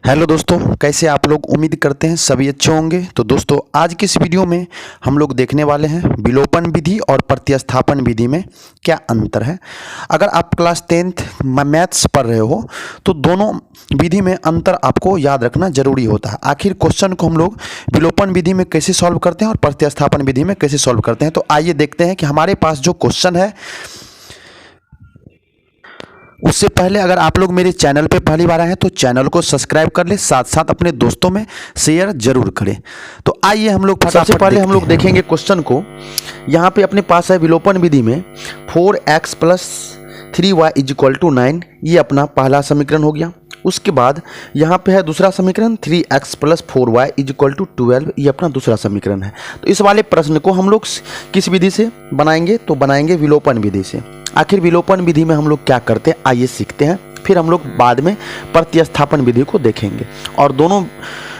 Hello दोस्तों, कैसे आप लोग? उम्मीद करते हैं सभी अच्छे होंगे। तो दोस्तों, आज की इस वीडियो में हम लोग देखने वाले हैं विलोपन विधि और प्रतिस्थापन विधि में क्या अंतर है। अगर आप क्लास 10th मैथ्स पढ़ रहे हो तो दोनों विधि में अंतर आपको याद रखना जरूरी होता है। आखिर क्वेश्चन को हम लोग विलोपन विधि में कैसे सॉल्व करते हैं और प्रतिस्थापन विधि में कैसे सॉल्व करते हैं। तो आइए देखते हैं कि हमारे पास जो क्वेश्चन है, उससे पहले अगर आप लोग मेरे चैनल पे पहली बार आए हैं तो चैनल को सब्सक्राइब कर ले, साथ साथ अपने दोस्तों में शेयर जरूर करें। तो आइए हम लोग सबसे पहले हम लोग देखेंगे क्वेश्चन को। यहाँ पे अपने पास है विलोपन विधि में 4x plus 3y is equal to 9, ये अपना पहला समीकरण हो गया। उसके बाद यहाँ पे है दूसरा समीकरण 3x plus 4y is equal to 12, ये अपना दूसरा समीकरण है। तो इस वाले प्रश्न को हम लोग किस विधि से बनाएंगे? तो बनाएंगे विलोपन विधि से। आखिर विलोपन विधि में हम लोग क्या करते हैं, आइए सीखते हैं, फिर हम लोग बाद में प्रतिस्थापन विधि को देखेंगे और दोनों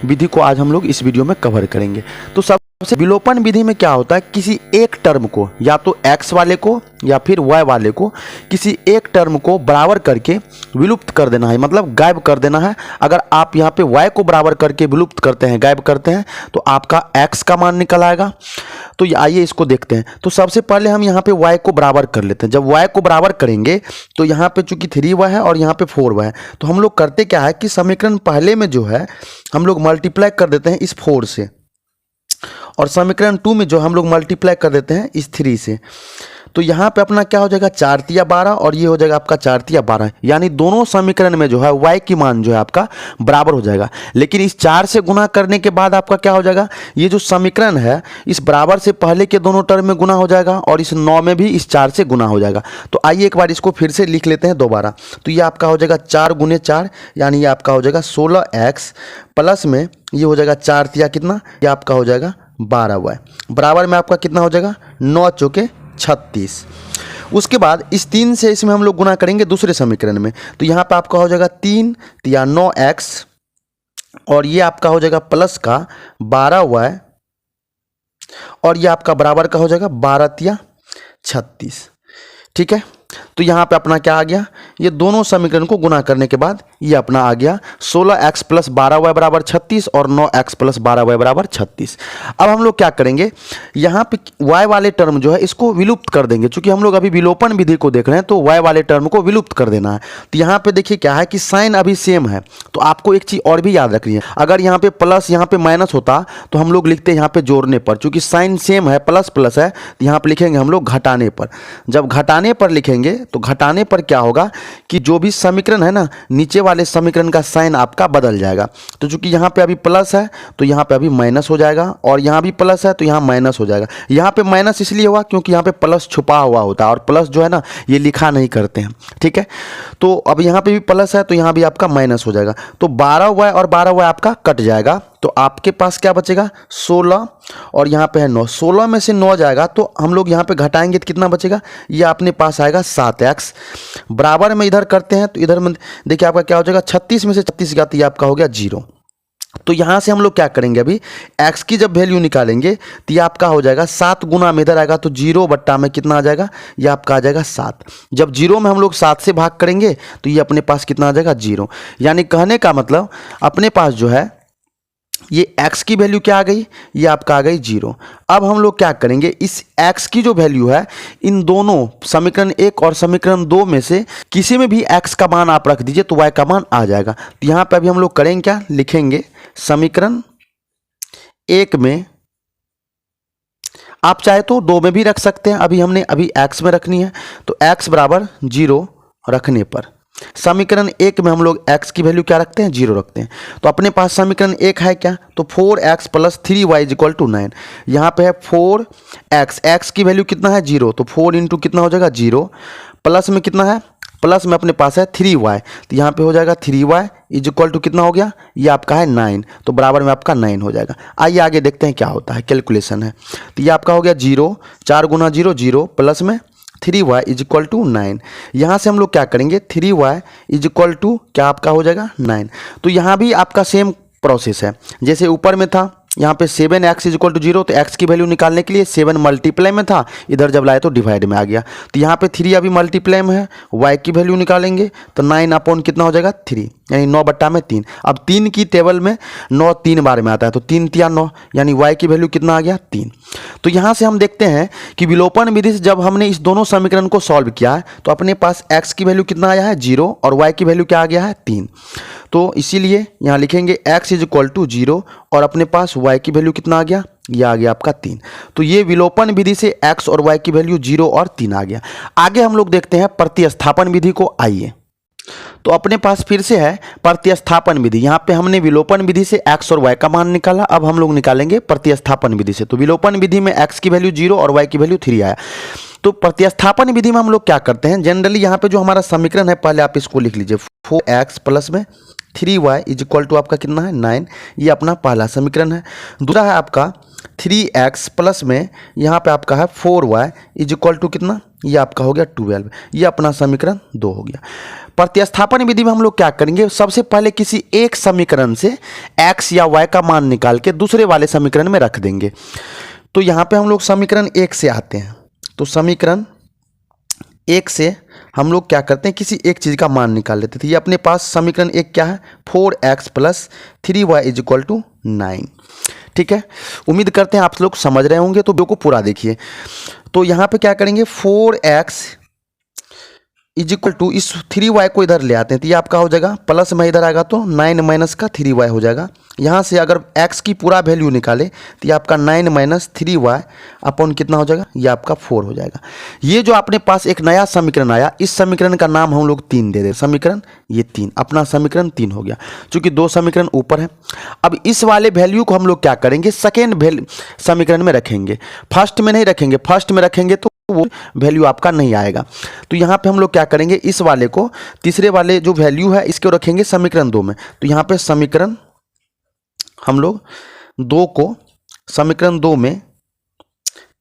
विधि को आज हम लोग इस वीडियो में कवर करेंगे। तो सबसे विलोपन विधि में क्या होता है, किसी एक टर्म को या तो x वाले को या फिर y वाले को किसी एक टर्म को बराबर करके विलुप्त कर देना है, मतलब गायब कर देना है। अगर आप यहाँ पे y को बराबर करके विलुप्त करते हैं, गायब करते हैं, तो आपका x का मान निकल आएगा। तो आइए इसको देखते हैं। तो सबसे पहले हम यहाँ पे y को बराबर कर लेते हैं। जब y को बराबर करेंगे तो यहाँ पे चूंकि 3y है और यहाँ पे 4y है, तो हम लोग करते क्या है कि समीकरण पहले में जो है हम लोग मल्टीप्लाई कर देते हैं इस 4 से, और समीकरण 2 में जो हम लोग मल्टीप्लाई कर देते हैं इस 3 से। तो यहाँ पे अपना क्या हो जाएगा, 4 तिया 12 और ये हो जाएगा आपका 4 तिया 12, यानी दोनों समीकरण में जो है y की मान जो है आपका बराबर हो जाएगा। लेकिन इस 4 से गुना करने के बाद आपका क्या हो जाएगा, ये जो समीकरण है इस बराबर से पहले के दोनों टर्म में गुना हो जाएगा और इस 9 में भी इस 4 से गुना हो जाएगा। तो आइए एक बार इसको फिर से लिख लेते हैं दोबारा। तो ये आपका हो जाएगा 4 गुने 4, यानी ये आपका हो जाएगा 16x प्लस में ये हो जाएगा 4 तिया कितना, ये आपका हो जाएगा 12y, बराबर में आपका कितना हो जाएगा 9 चौके 36। उसके बाद इस 3 से इसमें हम लोग गुना करेंगे दूसरे समीकरण में। तो यहाँ पे आपका हो जाएगा 3 तिया 9x और ये आपका हो जाएगा प्लस का 12y और ये आपका बराबर का हो जाएगा 12 तिया 36। ठीक है, तो यहाँ पे अपना क्या आ गया, ये दोनों समीकरण को गुना करने के बाद ये अपना आ गया 16x प्लस 12y बराबर 36 और 9x प्लस 12y बराबर 36। अब हम लोग क्या करेंगे, यहाँ पे y वाले टर्म जो है इसको विलुप्त कर देंगे। चूंकि हम लोग अभी विलोपन विधि को देख रहे हैं तो y वाले टर्म को विलुप्त कर देना है। तो यहाँ पे देखिए क्या है कि साइन अभी सेम है, तो आपको एक चीज़ और भी याद रखनी है। अगर यहाँ पे प्लस यहाँ पे माइनस होता तो हम लोग लिखते हैं यहाँ पे जोड़ने पर। चूंकि साइन सेम है, प्लस प्लस है, तो यहाँ पे लिखेंगे हम लोग घटाने पर। जब घटाने पर लिखेंगे तो घटाने पर क्या होगा कि जो भी समीकरण है ना, नीचे वाले समीकरण का साइन आपका बदल जाएगा। तो चूंकि यहाँ पे अभी प्लस है तो यहाँ पे अभी माइनस हो जाएगा, और यहाँ भी प्लस है तो यहाँ माइनस हो जाएगा। यहाँ पे माइनस इसलिए हुआ क्योंकि यहाँ पे प्लस छुपा हुआ होता है और प्लस जो है ना ये लिखा नहीं करते हैं। ठीक है, तो अब यहाँ पे भी प्लस है तो यहाँ भी आपका माइनस हो जाएगा। तो 12y और 12y आपका कट जाएगा, तो आपके पास क्या बचेगा 16 और यहाँ पे है 9। 16 में से 9 जाएगा तो हम लोग यहाँ पे घटाएंगे तो कितना बचेगा, ये अपने पास आएगा 7x। बराबर में इधर करते हैं तो इधर में देखिए आपका क्या हो जाएगा, 36 में से 36 गया तो ये आपका हो गया 0। तो यहाँ से हम लोग क्या करेंगे, अभी x की जब वैल्यू निकालेंगे तो ये आपका हो जाएगा 7 गुना में इधर आएगा तो 0 बट्टा में कितना आ जाएगा, ये आपका आ जाएगा 7। जब 0 में हम लोग 7 से भाग करेंगे तो ये अपने पास कितना आ जाएगा 0। यानी कहने का मतलब अपने पास जो है ये x की वैल्यू क्या आ गई, ये आपका आ गई 0। अब हम लोग क्या करेंगे, इस x की जो वैल्यू है इन दोनों समीकरण 1 और समीकरण 2 में से किसी में भी x का मान आप रख दीजिए तो y का मान आ जाएगा। तो यहाँ पे अभी हम लोग करेंगे क्या, लिखेंगे समीकरण 1 में, आप चाहे तो 2 में भी रख सकते हैं, अभी हमने x में रखनी है तो x बराबर 0 रखने पर समीकरण 1 में हम लोग x की वैल्यू क्या रखते हैं, 0 रखते हैं। तो अपने पास समीकरण 1 है क्या, तो 4x plus 3y is equal to 9। यहाँ पे है 4x, x की वैल्यू कितना है 0, तो 4 इंटू कितना हो जाएगा 0, प्लस में कितना है, प्लस में अपने पास है 3y, तो यहाँ पे हो जाएगा 3y इज इक्वल टू कितना हो गया, ये आपका है 9, तो बराबर में आपका 9 हो जाएगा। आइए आगे देखते हैं क्या होता है, कैलकुलेशन है। तो ये आपका हो गया 0, 4 गुना 0 0, प्लस में 3y इज इक्वल टू 9। यहाँ से हम लोग क्या करेंगे, 3y इज इक्वल टू क्या आपका हो जाएगा 9। तो यहाँ भी आपका सेम प्रोसेस है, जैसे ऊपर में था यहाँ पे 7x इज इक्वल टू 0, तो x की वैल्यू निकालने के लिए 7 मल्टीप्लाई में था, इधर जब लाए तो डिवाइड में आ गया। तो यहाँ पे 3 अभी मल्टीप्लाई में है, y की वैल्यू निकालेंगे तो 9 अपॉन कितना हो जाएगा 3, यानी 9 बट्टा में 3। अब 3 की टेबल में 9 3 बार में आता है, तो 3 तिया 9, यानी y की वैल्यू कितना आ गया 3। तो यहाँ से हम देखते हैं कि विलोपन विधि से जब हमने इस दोनों समीकरण को सॉल्व किया है तो अपने पास x की वैल्यू कितना आया है 0 और y की वैल्यू क्या आ गया है 3। तो इसीलिए यहाँ लिखेंगे x इज इक्वल टू 0 और अपने पास y की वैल्यू कितना आ गया, ये आ गया आपका 3। तो ये विलोपन विधि से x और y की वैल्यू 0 और 3 आ गया। आगे हम लोग देखते हैं प्रतिस्थापन विधि को। आइए, तो अपने पास फिर से है प्रतिस्थापन विधि। यहाँ पे हमने विलोपन विधि से x और y का मान निकाला, अब हम लोग निकालेंगे प्रतिस्थापन विधि से। तो विलोपन विधि में x की वैल्यू 0 और y की वैल्यू 3 आया। तो प्रतिस्थापन विधि में हम लोग क्या करते हैं, जनरली यहाँ पे जो हमारा समीकरण है पहले आप इसको लिख लीजिए, 4x प्लस में 3y इज इक्वल टू आपका कितना है 9, ये अपना पहला समीकरण है। दूसरा है आपका 3x प्लस में यहाँ पे आपका है 4y इज इक्वल टू कितना, ये आपका हो गया 12, ये अपना समीकरण 2 हो गया। प्रतिस्थापन विधि में हम लोग क्या करेंगे, सबसे पहले किसी एक समीकरण से x या y का मान निकाल के दूसरे वाले समीकरण में रख देंगे। तो यहाँ पे हम लोग समीकरण 1 से आते हैं, तो समीकरण 1 से हम लोग क्या करते हैं, किसी एक चीज़ का मान निकाल लेते थे। ये अपने पास समीकरण 1 क्या है, 4x plus 3y is equal to 9। ठीक है, उम्मीद करते हैं आप लोग समझ रहे होंगे, तो वीडियो को पूरा देखिए। तो यहाँ पे क्या करेंगे, 4x इज इक्वल टू इस 3y को इधर ले आते हैं, तो ये आपका हो जाएगा प्लस में इधर आएगा तो 9 माइनस का 3y हो जाएगा। यहाँ से अगर x की पूरा वैल्यू निकाले तो ये आपका 9 माइनस 3y अपॉन कितना हो जाएगा, ये आपका 4 हो जाएगा। ये जो अपने पास एक नया समीकरण आया, इस समीकरण का नाम हम लोग 3 दे दें, समीकरण ये 3, अपना समीकरण 3 हो गया, क्योंकि 2 समीकरण ऊपर है। अब इस वाले वैल्यू को हम लोग क्या करेंगे, सेकेंड समीकरण में रखेंगे, फर्स्ट में नहीं रखेंगे। फर्स्ट में रखेंगे तो वो वैल्यू आपका नहीं आएगा। तो यहाँ पे हम लोग क्या करेंगे, इस वाले को तीसरे वाले जो वैल्यू है इसको रखेंगे समीकरण 2 में। तो यहाँ पे समीकरण हम लोग 2 को समीकरण 2 में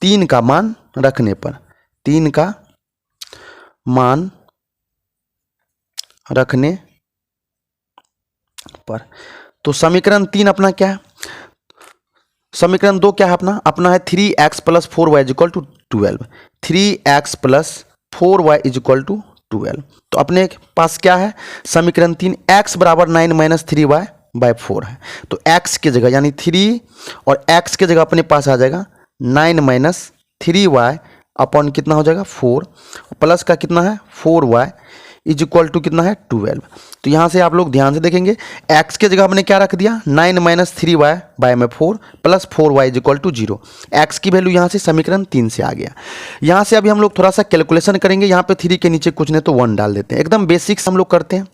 3 का मान रखने पर, 3 का मान रखने पर, तो समीकरण 3 अपना क्या है, समीकरण 2 क्या है अपना है 3x plus 4y is equal to 12, 3x plus 4y is equal to 12। तो अपने पास क्या है, समीकरण 3, x बराबर 9 माइनस 3y बाय 4 है। तो x की जगह यानी 3 और x की जगह अपने पास आ जाएगा 9 माइनस 3y अपॉन कितना हो जाएगा 4, प्लस का कितना है 4y इज इक्वल टू कितना है 12। तो यहाँ से आप लोग ध्यान से देखेंगे, x के जगह हमने क्या रख दिया 9 माइनस 3y बाय में 4 plus 4y is equal to 0। x की वैल्यू यहाँ से समीकरण 3 से आ गया। यहाँ से अभी हम लोग थोड़ा सा कैलकुलेशन करेंगे, यहाँ पे 3 के नीचे कुछ नहीं तो 1 डाल देते हैं, एकदम बेसिक्स हम लोग करते हैं।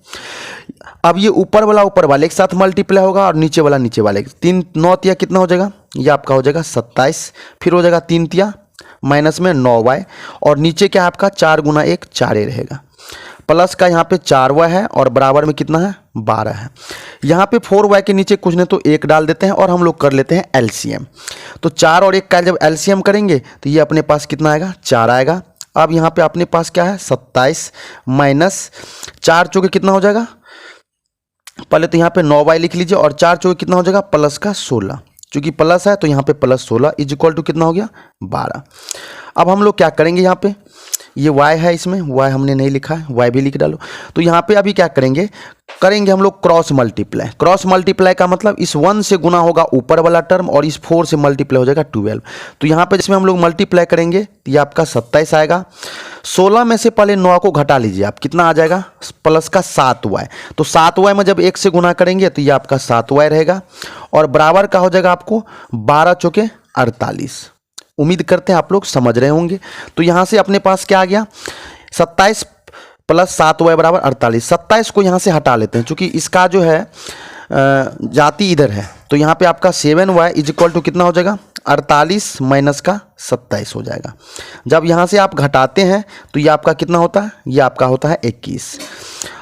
अब ये ऊपर वाले एक साथ मल्टीप्लाई होगा और नीचे वाला नीचे वाले, 3 9 तिया कितना हो जाएगा, ये आपका हो जाएगा 27, फिर हो जाएगा 3 तिया माइनस में 9y और नीचे क्या है आपका 4 गुना 1 4 रहेगा, प्लस का यहाँ पे 4y है और बराबर में कितना है 12 है। यहाँ पे 4y के नीचे कुछ नहीं तो 1 डाल देते हैं और हम लोग कर लेते हैं एलसीएम। तो 4 और 1 का जब एलसीएम करेंगे तो ये अपने पास कितना आएगा 4 आएगा। अब यहाँ पे अपने पास क्या है 27 माइनस 4 चौके कितना हो जाएगा, पहले तो यहाँ पे 9y लिख लीजिए और 4 चौके कितना हो जाएगा प्लस का 16, चूंकि प्लस है तो यहाँ पे प्लस 16 इज इक्वल टू कितना हो गया 12। अब हम लोग क्या करेंगे, यहाँ पे ये y है, इसमें y हमने नहीं लिखा है, y भी लिख डालो। तो यहाँ पे अभी क्या करेंगे हम लोग क्रॉस मल्टीप्लाई। क्रॉस मल्टीप्लाई का मतलब इस 1 से गुना होगा ऊपर वाला टर्म और इस 4 से मल्टीप्लाई हो जाएगा 12। तो यहाँ पे जिसमें हम लोग मल्टीप्लाई करेंगे तो ये आपका 27 आएगा। 16 में से पहले 9 को घटा लीजिए आप, कितना आ जाएगा प्लस का 7y। तो 7y में जब 1 से गुना करेंगे तो ये आपका 7y रहेगा और बराबर का हो जाएगा आपको 12 चौके 48। उम्मीद करते हैं आप लोग समझ रहे होंगे। तो यहाँ से अपने पास क्या आ गया 27 प्लस 7y बराबर 48। 27 को यहाँ से हटा लेते हैं, चूँकि इसका जो है जाति इधर है, तो यहाँ पे आपका 7y इज इक्वल टू कितना हो जाएगा 48 माइनस का 27 हो जाएगा। जब यहाँ से आप घटाते हैं तो ये आपका कितना होता है, ये आपका होता है 21।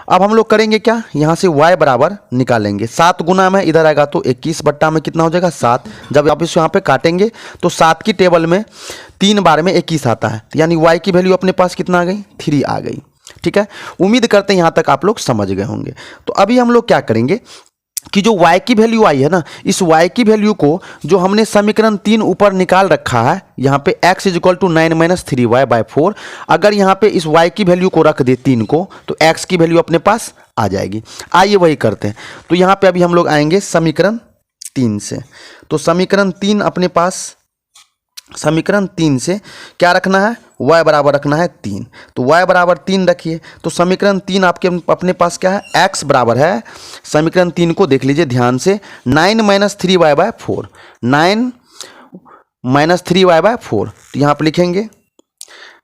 अब हम लोग करेंगे क्या, यहाँ से y बराबर निकालेंगे, 7 गुना में इधर आएगा तो 21 बट्टा में कितना हो जाएगा 7। जब आप इस यहाँ पे काटेंगे तो 7 की टेबल में 3 बार में 21 आता है, यानी y की वैल्यू अपने पास कितना आ गई 3 आ गई। ठीक है, उम्मीद करते हैं यहाँ तक आप लोग समझ गए होंगे। तो अभी हम लोग क्या करेंगे, कि जो y की वैल्यू आई है ना, इस y की वैल्यू को जो हमने समीकरण 3 ऊपर निकाल रखा है, यहाँ पे x is equal to 9 minus 3y/4, अगर यहाँ पे इस y की वैल्यू को रख दे 3 को, तो x की वैल्यू अपने पास आ जाएगी। आइए वही करते हैं। तो यहाँ पे अभी हम लोग आएंगे समीकरण 3 से। तो समीकरण 3 अपने पास, समीकरण 3 से क्या रखना है, y बराबर रखना है 3। तो y बराबर 3 रखिए। तो समीकरण 3 आपके अपने पास क्या है, x बराबर है, समीकरण 3 को देख लीजिए ध्यान से, 9 माइनस 3y/4, 9 माइनस 3y/4। तो यहाँ पर लिखेंगे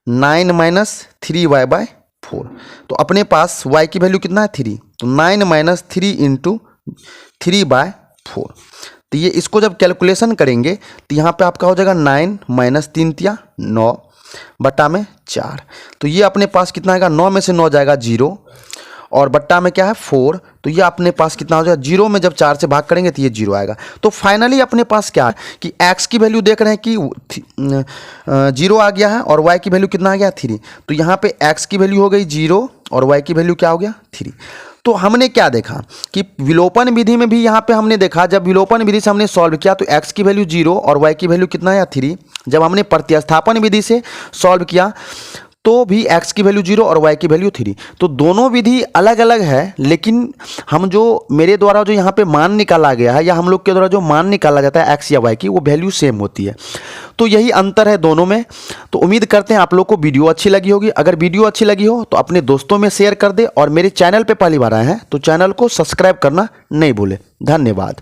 9 माइनस 3y/4। तो अपने पास y की वैल्यू कितना है 3, तो 9 माइनस 3 इंटू 3/4। तो ये इसको जब कैलकुलेशन करेंगे तो यहाँ पे आपका हो जाएगा 9 माइनस 3 तिया 9 बट्टा में 4। तो ये अपने पास कितना आएगा, 9 में से 9 जाएगा 0, और बट्टा में क्या है 4। तो ये अपने पास कितना हो जाएगा, 0 में जब 4 से भाग करेंगे तो ये 0 आएगा। तो फाइनली अपने पास क्या है कि x की वैल्यू देख रहे हैं कि 0 आ गया है, और y की वैल्यू कितना आ गया 3। तो यहाँ पे x की वैल्यू हो गई 0 और y की वैल्यू क्या हो गया 3। तो हमने क्या देखा कि विलोपन विधि में भी यहाँ पे हमने देखा, जब विलोपन विधि से हमने सॉल्व किया तो x की वैल्यू 0 और y की वैल्यू कितना है 3। जब हमने प्रतिस्थापन विधि से सॉल्व किया तो भी x की वैल्यू 0 और y की वैल्यू 3। तो दोनों विधि अलग अलग है, लेकिन हम जो मेरे द्वारा जो यहाँ पे मान निकाला गया है, या हम लोग के द्वारा जो मान निकाला जाता है x या y की, वो वैल्यू सेम होती है। तो यही अंतर है दोनों में। तो उम्मीद करते हैं आप लोग को वीडियो अच्छी लगी होगी। अगर वीडियो अच्छी लगी हो तो अपने दोस्तों में शेयर कर दे, और मेरे चैनल पर पहली बार आए हैं तो चैनल को सब्सक्राइब करना नहीं भूलें। धन्यवाद।